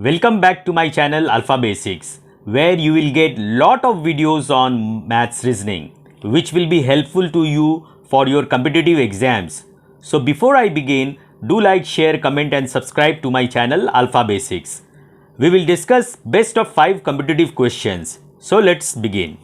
Welcome back to my channel AlphaBasics, where you will get lot of videos on maths reasoning, which will be helpful to you for your competitive exams. So before I begin, do like, share, comment and subscribe to my channel AlphaBasics. We will discuss best of 5 competitive questions. So let's begin.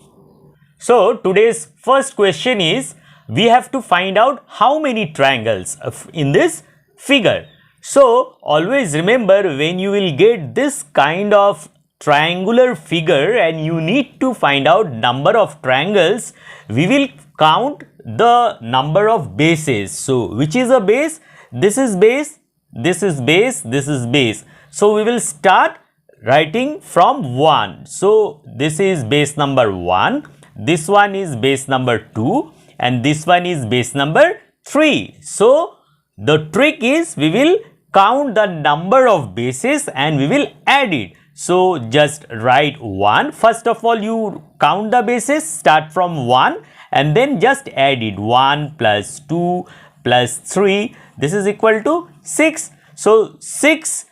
So today's first question is, we have to find out how many triangles in this figure. So always remember, when you will get this kind of triangular figure and you need to find out number of triangles, we will count the number of bases. So which is a base? This is base, this is base, this is base. So we will start writing from 1. So this is base number 1, this one is base number 2 and this one is base number 3. So the trick is, we will count the number of bases and we will add it. So just write 1. First of all, you count the bases, start from 1 and then just add it. 1 plus 2 plus 3, this is equal to 6. So 6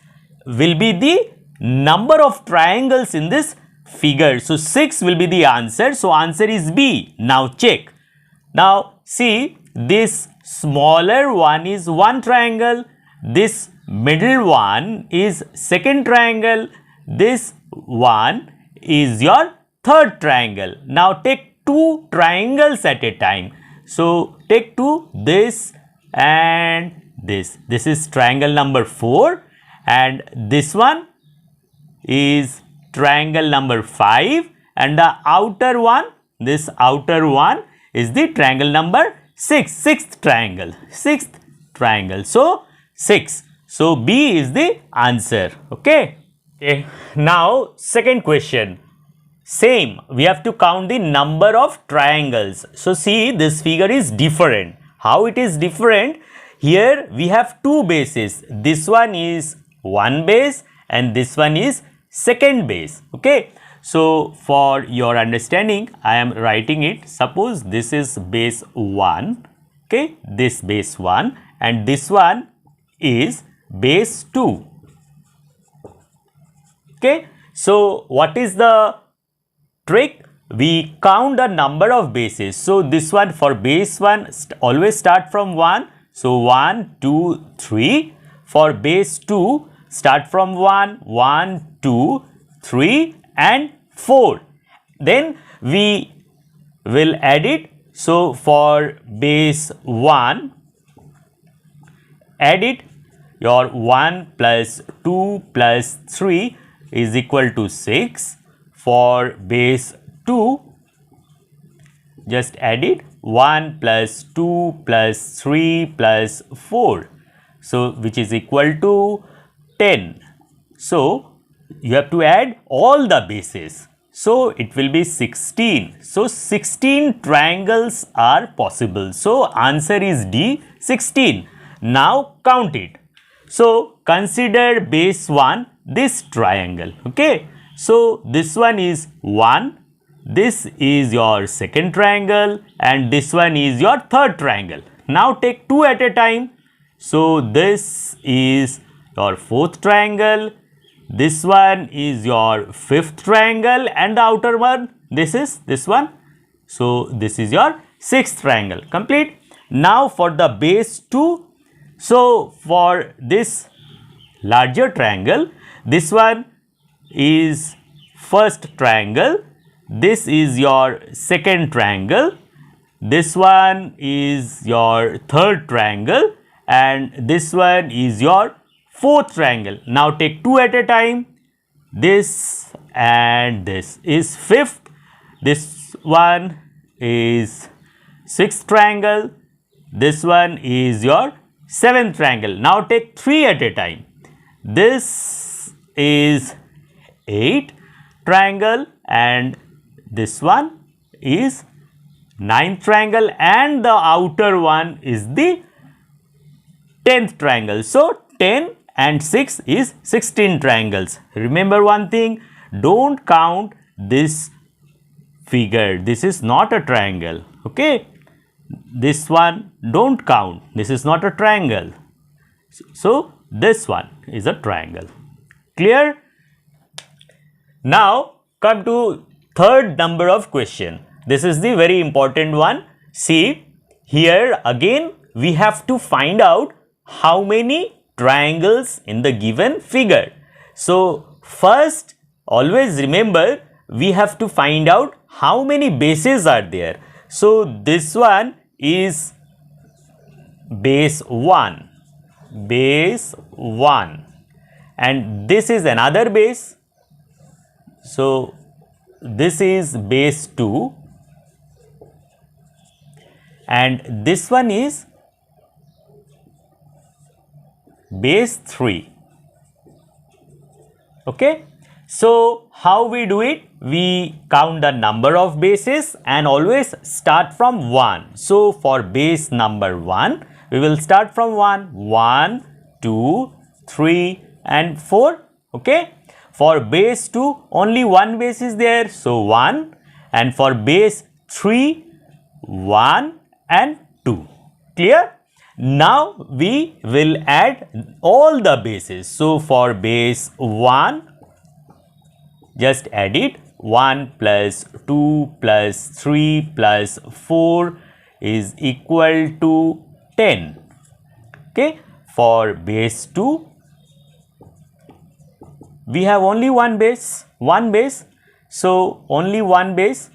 will be the number of triangles in this figure. So 6 will be the answer. So answer is B. Now check. Now see, this smaller one is one triangle, this middle one is second triangle, this one is your third triangle. Now take 2 triangles at a time. So take 2, this and this. This is triangle number 4 and this one is triangle number 5 and the outer one, this outer one is the triangle number 6, sixth triangle. So 6. So B is the answer. Okay. Now second question. Same, we have to count the number of triangles. So see, this figure is different. How it is different? Here we have 2 bases. This one is one base and this one is second base. Okay. So for your understanding, I am writing it. Suppose this is base 1. Okay. This base 1 and this one is base 2. Okay. So what is the trick? We count the number of bases. So this one, for base 1, always start from 1. So 1, 2, 3. For base 2, start from 1, 1, 2, 3 and 4. Then we will add it. So for base 1, add it. Your 1 plus 2 plus 3 is equal to 6. For base 2, just add it. 1 plus 2 plus 3 plus 4. So which is equal to 10. So you have to add all the bases. So it will be 16. So 16 triangles are possible. So answer is D, 16. Now count it. So consider base 1, this triangle. Okay. So this one is 1. This is your second triangle and this one is your third triangle. Now take 2 at a time. So this is your fourth triangle. This one is your fifth triangle and the outer one, this is this one. So this is your sixth triangle. Complete. Now for the base 2. So for this larger triangle, this one is first triangle. This is your second triangle. This one is your third triangle and this one is your fourth triangle. Now take 2 at a time. This and this is fifth. This one is sixth triangle. This one is your seventh triangle. Now take 3 at a time. This is 8th triangle and this one is 9th triangle and the outer one is the 10th triangle. So 10 and 6 is 16 triangles. Remember one thing, don't count this figure. This is not a triangle. Okay. This one don't count. This is not a triangle. So this one is a triangle. Clear? Now come to third number of question. This is the very important one. See, here again we have to find out how many triangles in the given figure. So first, always remember, we have to find out how many bases are there. So this one is base 1, and this is another base. So this is base 2, and this one is base 3. Okay. So how we do it? We count the number of bases and always start from 1. So for base number 1, we will start from 1, 2, 3 and 4. Okay. For base 2, only one base is there. So 1, and for base 3, 1 and 2. Clear? Now we will add all the bases. So for base 1, just add it. 1 plus 2 plus 3 plus 4 is equal to 10. Okay. For base 2, we have only one base. So only one base.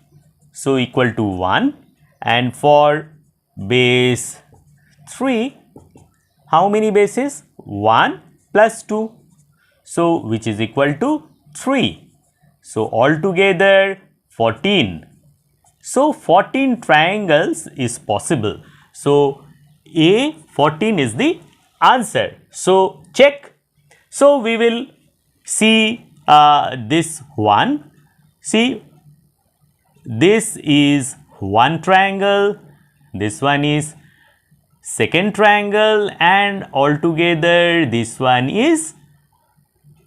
So equal to 1. And for base 3, how many bases? 1 plus 2. So which is equal to 3. So altogether 14. So 14 triangles is possible. So A 14 is the answer. So check. So we will see this one. See, this is one triangle, this one is second triangle, and altogether this one is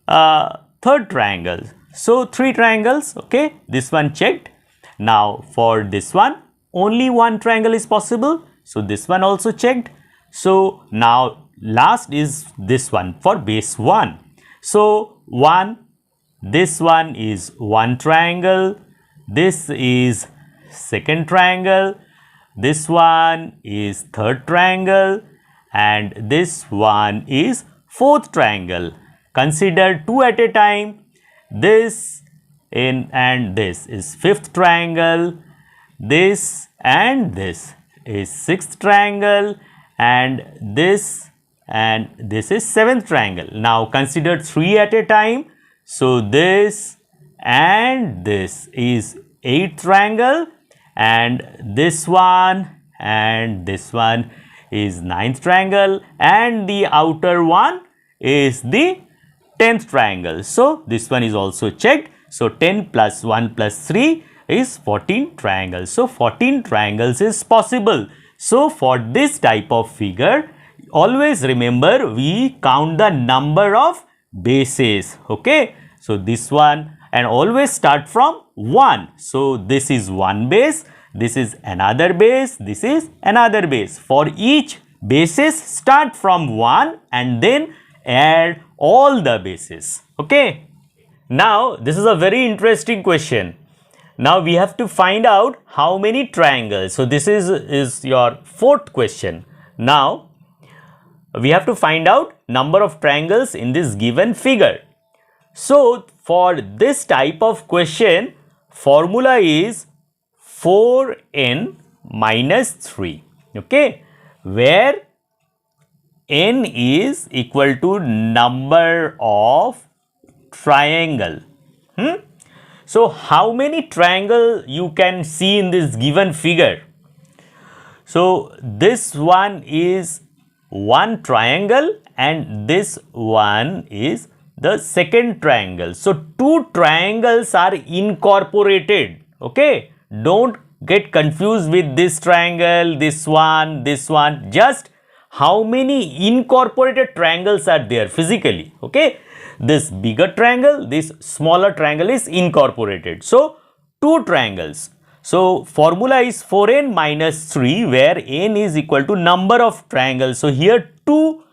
third triangle. So 3 triangles. Okay, this one checked. Now for this one, only one triangle is possible. So this one also checked. So now last is this one for base 1. So 1, this one is one triangle, this is second triangle, this one is third triangle, and this one is fourth triangle. Consider 2 at a time. This and this is fifth triangle, this and this is sixth triangle, and this is seventh triangle. Now consider 3 at a time. So this and this is eighth triangle, and this one and this one is ninth triangle, and the outer one is the 10th triangle. So this one is also checked. So 10 plus 1 plus 3 is 14 triangles. So 14 triangles is possible. So for this type of figure, always remember, we count the number of bases. Okay. So this one, and always start from 1. So this is one base, this is another base, this is another base. For each bases, start from 1 and then add all the bases. Okay. Now this is a very interesting question. Now we have to find out how many triangles. So this is your fourth question. Now we have to find out number of triangles in this given figure. So for this type of question, formula is 4n minus 3. Okay, where n is equal to number of triangle. So how many triangle you can see in this given figure? So this one is one triangle and this one is the second triangle. So two triangles are incorporated. Okay, don't get confused with this triangle, this one. Just how many incorporated triangles are there physically. Okay, this bigger triangle, this smaller triangle is incorporated. So two triangles. So formula is 4n minus 3, where n is equal to number of triangles. So here 2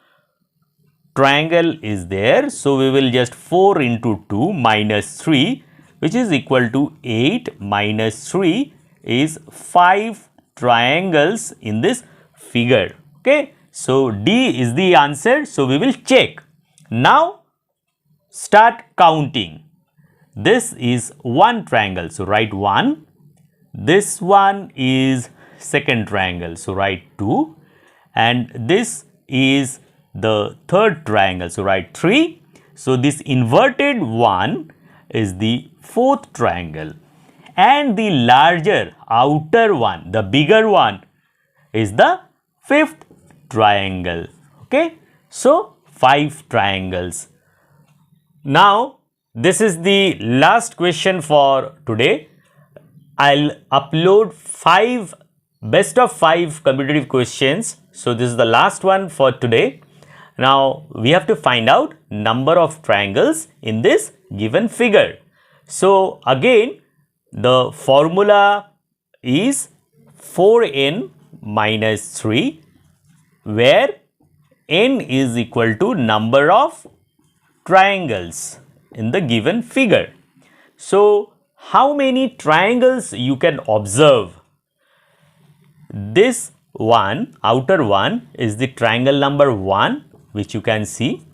triangle is there. So we will just 4 into 2 minus 3. which is equal to 8 minus 3 is 5 triangles in this figure. Okay. So, D is the answer. So, we will check. Now, start counting. This is one triangle. So, write 1. This one is second triangle. So, write 2. And this is the third triangle. So, write 3. So, this inverted one is the fourth triangle. And the larger outer one, the bigger one is the fifth triangle. Okay. So, 5 triangles. Now, this is the last question for today. I'll upload 5 best of 5 competitive questions. So, this is the last one for today. Now, we have to find out number of triangles in this given figure. So, again, the formula is 4n minus 3, where n is equal to number of triangles in the given figure. So, how many triangles you can observe? This one, outer one, is the triangle number 1, which you can see.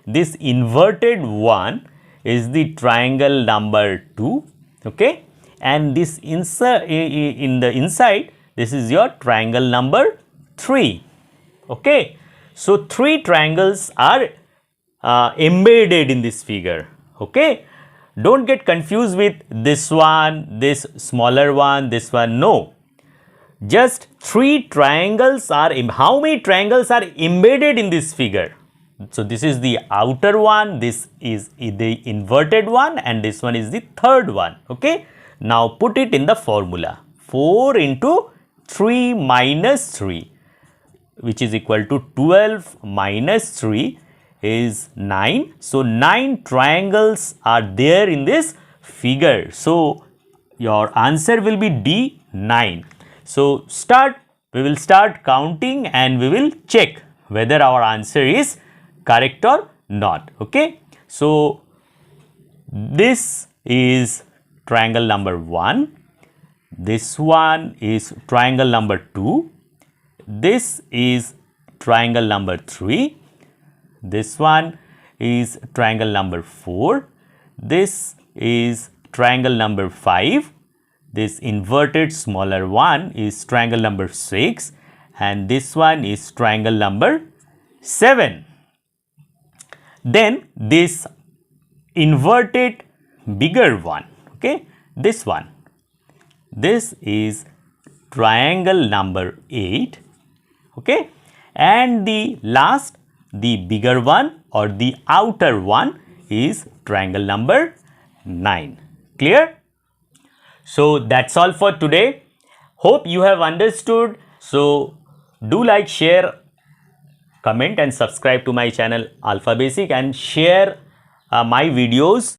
This inverted one is the triangle number 2. Okay, and this inside, in the inside, this is your triangle number 3. Okay, so 3 triangles are embedded in this figure. Okay, don't get confused with this one, this smaller one, this one. No, just 3 triangles are, how many triangles are embedded in this figure? So, this is the outer one, this is the inverted one, and this one is the third one. Okay, now put it in the formula. 4 into 3 minus 3, which is equal to 12 minus 3 is 9. So, 9 triangles are there in this figure. So, your answer will be D, 9. So, we will start counting and we will check whether our answer is correct or not. Okay. So, this is triangle number 1. This one is triangle number 2. This is triangle number 3. This one is triangle number 4. This is triangle number 5. This inverted smaller one is triangle number 6, and this one is triangle number 7. Then this inverted bigger one, okay, this one, this is triangle number 8, okay, and the last, the bigger one or the outer one is triangle number 9. Clear? So, that's all for today. Hope you have understood. So, do like, share, comment and subscribe to my channel AlphaBasics, and share my videos